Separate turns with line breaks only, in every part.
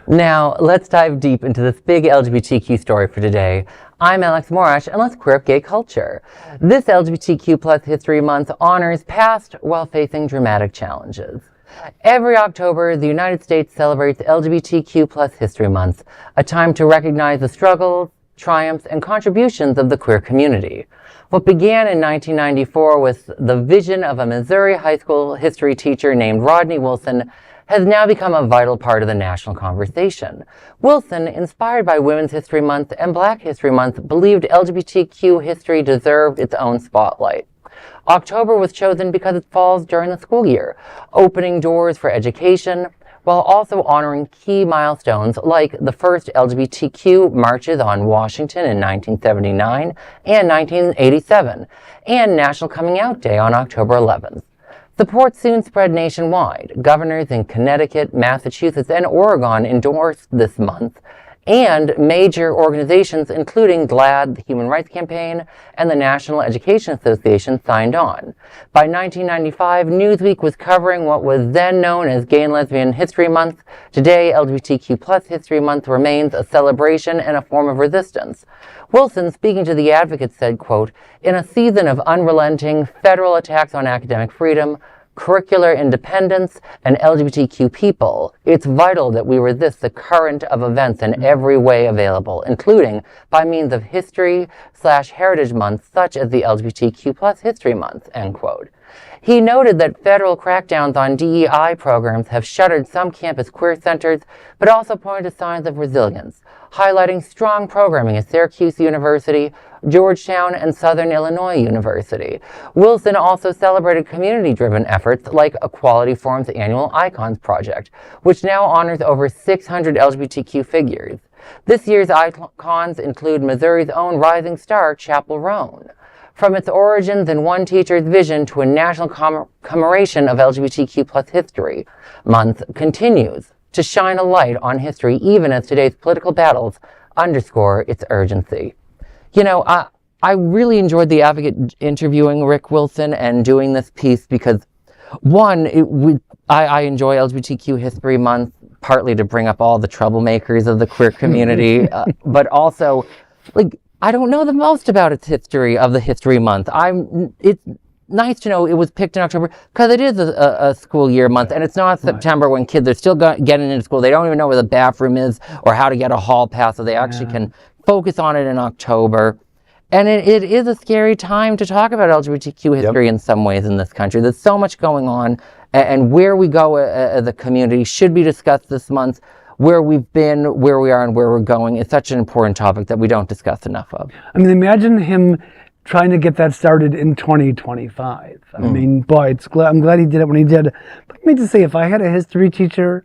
Now, let's dive deep into this big LGBTQ story for today. I'm Alex Morash, and let's queer up gay culture. This LGBTQ plus History Month honors past while facing dramatic challenges. Every October, the United States celebrates LGBTQ plus History Month, a time to recognize the struggles, triumphs, and contributions of the queer community. What began in 1994 with the vision of a Missouri high school history teacher named Rodney Wilson has now become a vital part of the national conversation. Wilson, inspired by Women's History Month and Black History Month, believed LGBTQ history deserved its own spotlight. October was chosen because it falls during the school year, opening doors for education, while also honoring key milestones like the first LGBTQ marches on Washington in 1979 and 1987, and National Coming Out Day on October 11th. Support soon spread nationwide. Governors in Connecticut, Massachusetts, and Oregon endorsed this month, and major organizations including GLAAD, the Human Rights Campaign, and the National Education Association signed on. By 1995, Newsweek was covering what was then known as Gay and Lesbian History Month. Today, LGBTQ plus History Month remains a celebration and a form of resistance. Wilson, speaking to The Advocate, said, quote, "In a season of unrelenting federal attacks on academic freedom, curricular independence, and LGBTQ people, it's vital that we resist the current of events in every way available, including by means of history/heritage months such as the LGBTQ plus History Month," end quote. He noted that federal crackdowns on DEI programs have shuttered some campus queer centers, but also pointed to signs of resilience, highlighting strong programming at Syracuse University, Georgetown, and Southern Illinois University. Wilson also celebrated community-driven efforts like Equality Forum's annual Icons Project, which now honors over 600 LGBTQ figures. This year's icons include Missouri's own rising star, Chappell Roan. From its origins in one teacher's vision to a national commemoration of LGBTQ plus History Month continues to shine a light on history even as today's political battles underscore its urgency. You know, I really enjoyed The Advocate interviewing Rick Wilson and doing this piece because, one, I enjoy LGBTQ History Month partly to bring up all the troublemakers of the queer community, but also, like, I don't know the most about its history of the History Month. It's nice to know it was picked in October because it is a school year month, and it's not September when kids are still getting into school. They don't even know where the bathroom is or how to get a hall pass, so they actually can focus on it in October. And it is a scary time to talk about LGBTQ history in some ways in this country. There's so much going on, and where we go as a community should be discussed this month. Where we've been, where we are, and where we're going is such an important topic that we don't discuss enough of.
I mean, imagine him trying to get that started in 2025. I mean, boy, I'm glad he did it when he did. But let me just say, if I had a history teacher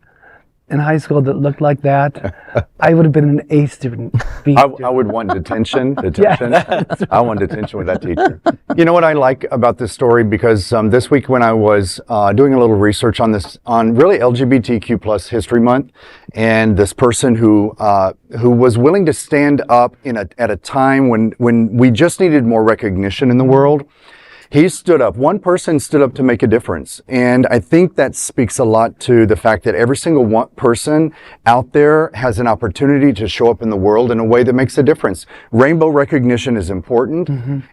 in high school that looked like that, I would have been an A student.
I would want detention. I want detention with that teacher. You know what I like about this story? Because this week when I was doing a little research on this, on really LGBTQ plus History Month, and this person who was willing to stand up at a time when we just needed more recognition in the world, he stood up. One person stood up to make a difference. And I think that speaks a lot to the fact that every single person out there has an opportunity to show up in the world in a way that makes a difference. Rainbow recognition is important.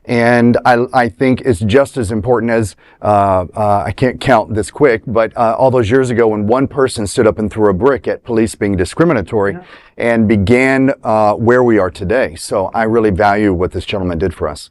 And I think it's just as important as, I can't count this quick, but all those years ago when one person stood up and threw a brick at police being discriminatory and began where we are today. So I really value what this gentleman did for us.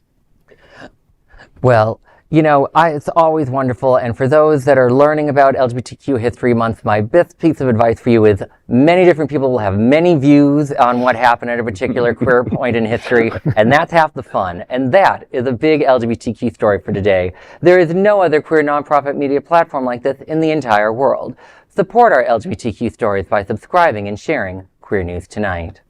Well, you know, it's always wonderful, and for those that are learning about LGBTQ History Month, my best piece of advice for you is many different people will have many views on what happened at a particular queer point in history, and that's half the fun. And that is a big LGBTQ story for today. There is no other queer nonprofit media platform like this in the entire world. Support our LGBTQ stories by subscribing and sharing Queer News Tonight.